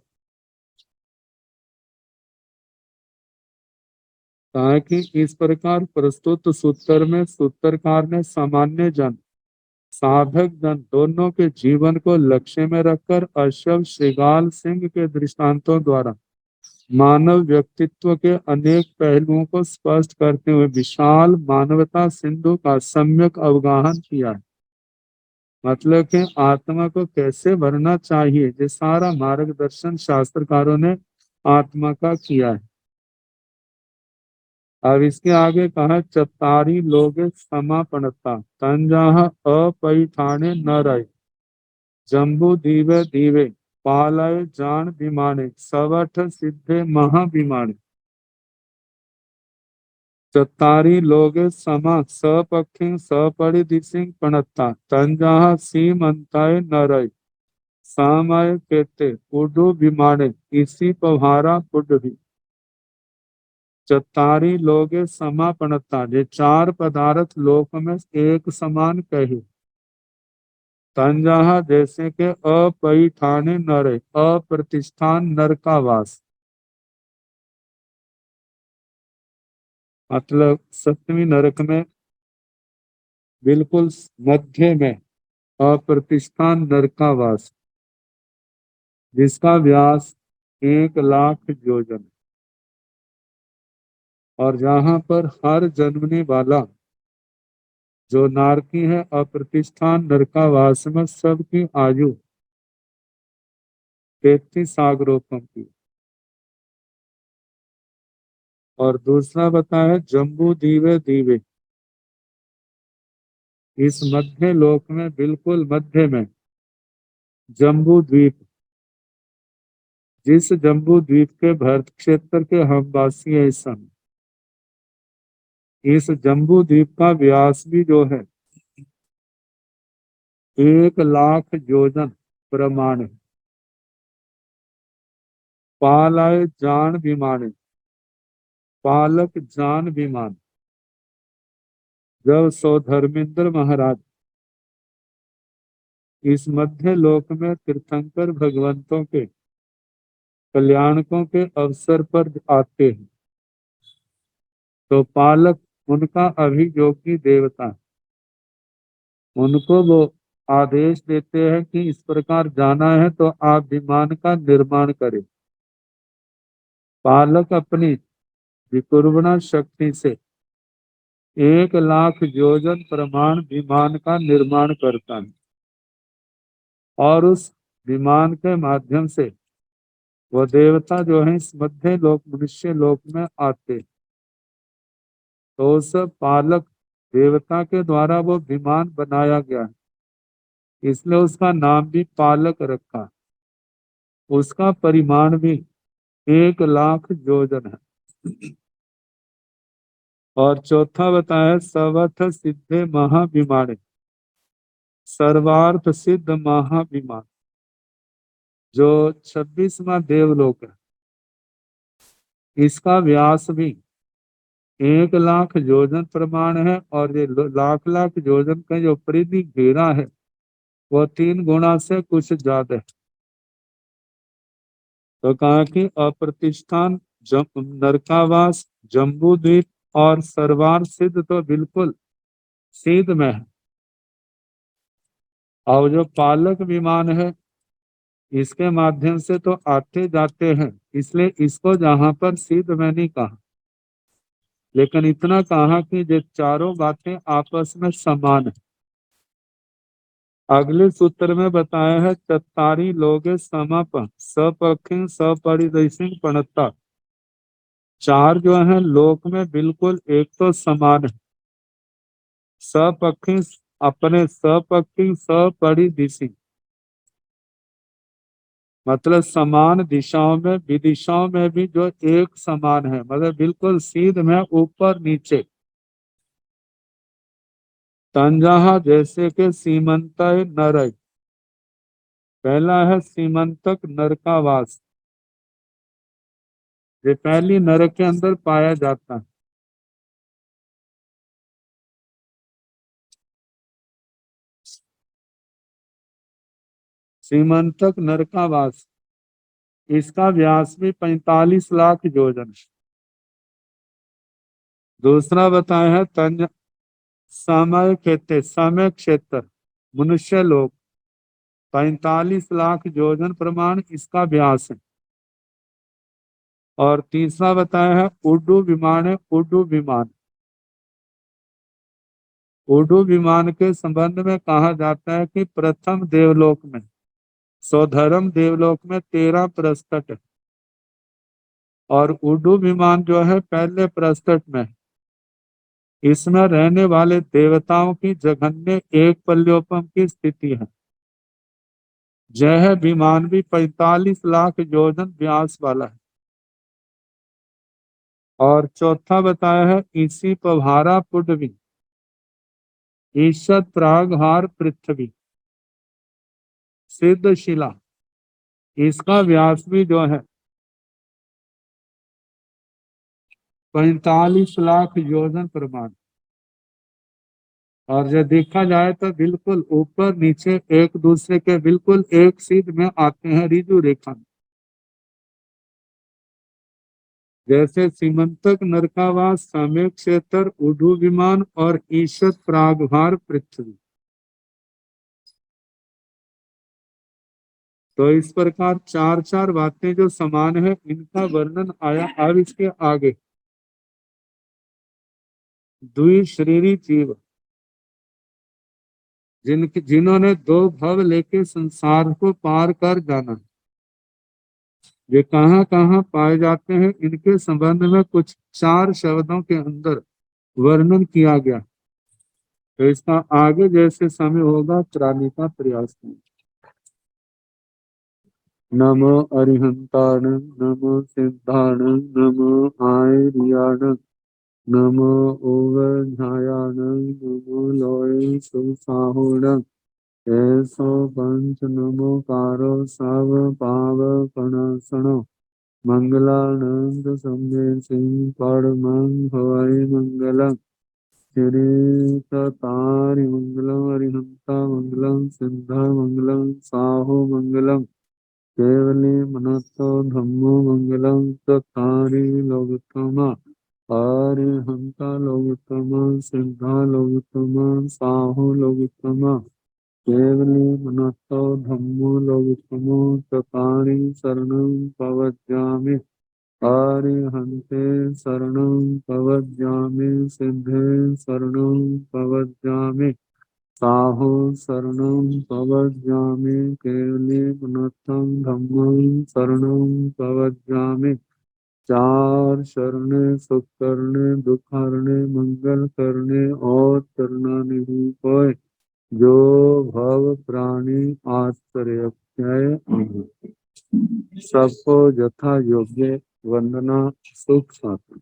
ताकि इस प्रकार प्रस्तुत सूत्र में सूत्रकार ने सामान्य जन, साधक जन दोनों के जीवन को लक्ष्य में रखकर अश्व, श्रृगाल, सिंह के दृष्टांतों द्वारा मानव व्यक्तित्व के अनेक पहलुओं को स्पष्ट करते हुए विशाल मानवता सिंधु का सम्यक अवगाहन किया है। मतलब कि आत्मा को कैसे भरना चाहिए, ये सारा मार्गदर्शन शास्त्रकारों ने आत्मा का किया है। अब इसके आगे कहा, चतारी लोग समापनता तंजाह अपैठाने न रहे, जम्बू दीवे दीवे पालय जान विमाने, सवठ सिद्धे महाविमाने। चतारी लोग समा सपक्षी सपरिदिशिं पणता तंजाह सीमंताय न रहे, सामय कहते उडु विमाने इसी पहारा पुडवी चतारी लोगे समापनता जे चार पदार्थ लोक में एक समान कहे तंजहा जैसे के अपैठाने नरे अप्रतिष्ठान नर का वास मतलब सप्तमी नरक में बिल्कुल मध्य में अप्रतिष्ठान नर का वास जिसका व्यास 1,00,000 योजन और जहां पर हर जन्मने वाला जो नारकी है अप्रतिष्ठान नरकावास में सबकी आयु 33 सागरोपम की। और दूसरा बताया जम्बू दीवे दीवे इस मध्य लोक में बिल्कुल मध्य में जम्बू द्वीप जिस जम्बू द्वीप के भरत क्षेत्र के हम वासी है इस समय इस जम्बू द्वीप का व्यास भी जो है 1,00,000 योजन प्रमाण है। पालाय जान विमाने पालक जान विमान जब सौधर्मेंद्र महाराज इस मध्य लोक में तीर्थंकर भगवंतों के कल्याणकों के अवसर पर आते हैं तो पालक उनका अभियोगी देवता है। उनको वो आदेश देते हैं कि इस प्रकार जाना है तो आप विमान का निर्माण करें। पालक अपनी विकुर्वणा शक्ति से 1,00,000 योजन प्रमाण विमान का निर्माण करता है और उस विमान के माध्यम से वो देवता जो है इस मध्य लोक मनुष्य लोक में आते तो उस पालक देवता के द्वारा वो विमान बनाया गया है इसलिए उसका नाम भी पालक रखा। उसका परिमाण भी 1,00,000 योजन है। और चौथा बताया सर्वथ सिद्धे महाविमाने सर्वार्थ सिद्ध महाविमान जो 26वां देवलोक है इसका व्यास भी 1,00,000 योजन प्रमाण है और ये लाख लाख योजन का जो परिधि घेरा है वो 3 गुना से कुछ ज्यादा है। तो कहा कि अप्रतिष्ठान नरकावास जम्बू द्वीप और सर्वार सिद्ध तो बिल्कुल सिद्ध में है और जो पालक विमान है इसके माध्यम से तो आते जाते हैं इसलिए इसको जहां पर सिद्ध में नहीं कहा लेकिन इतना कहा कि ये चारों बातें आपस में समान है। अगले सूत्र में बताया है चत्तारी लोगे समापन सपक्षिण सपरिदर्शिन पणता चार जो है लोक में बिल्कुल एक तो समान है। सपक्षिण अपने सपक्षिण सपरिदिशी मतलब समान दिशाओं में विदिशाओं में भी जो एक समान है मतलब बिल्कुल सीध में ऊपर नीचे तंजहा जैसे के सीमंत नर पहला है सीमंतक नर का वास ये पहली नरक के अंदर पाया जाता है। सीमंतक नर का वास इसका व्यास भी 45,00,000 योजन। दूसरा बताया है तंज समय कहते समय क्षेत्र मनुष्य लोक 45,00,000 योजन प्रमाण इसका व्यास है। और तीसरा बताया है उड्डू विमान है उड्डू विमान उड्डू विमान के संबंध में कहा जाता है कि प्रथम देवलोक में सौधर्म देवलोक में 13 प्रस्तट है और उड्डू विमान जो है पहले प्रस्तट में है। इसमें रहने वाले देवताओं की जघन्य एक पल्योपम की स्थिति है। यह विमान भी 45,00,000 योजन व्यास वाला है। और चौथा बताया है इसी पभारा पुडवी ईशत प्रागहार पृथ्वी सिद्ध शिला, इसका व्यास भी जो है 45 लाख योजन प्रमाण। और जब देखा जाए तो बिल्कुल ऊपर नीचे एक दूसरे के बिल्कुल एक सीध में आते हैं ऋजु रेखा में। जैसे सीमंतक नरकावास साम्य क्षेत्र उडु विमान और ईशत प्रागभार पृथ्वी। तो इस प्रकार चार चार बातें जो समान है इनका वर्णन आया। अब इसके आगे द्विशरीरी जीव, जिन्होंने दो भव लेके संसार को पार कर जाना, ये कहाँ कहाँ पाए जाते हैं, इनके संबंध में कुछ चार शब्दों के अंदर वर्णन किया गया। तो इसका आगे जैसे समय होगा कराने का प्रयास करें। नमो अरिहंताण, नमो सिद्धाण, नमो आयर्याण, नमो ओवध्यायाण, नमो लोय सुसाहुण, ऐसो पंच नमोकारो सब पाव कणसणो, मंगलानंद सम्य सिंह परमं भवै मंगलम, श्री तारि मंगलम, अरिहंता मंगलम, सिद्धा मंगलम, साहो मंगलम, केवली मनतो धम्मो मंगलम, चत्तारि लोकोत्तमा, अरिहंता लोकोत्तमा, सिद्धा लोकोत्तमा, साहो लोकोत्तमा, केवली मनतो धम्मो लोकोत्तमो, चत्तारि शरणं प्रवज्यामि, अरिहन्ते शरणं प्रवज्यामि, सिद्धे शरणं प्रवज्यामि, साहो शरणं प्रवज्यामि, केवली मनतं धम्मं शरणं प्रवज्यामि। चार शरणे सुख करने, दुख हरने, मंगल करने और करना नहीं कोई, जो भव प्राणी आश्चर्य सबको यथा योग्य वंदना सुख शांति।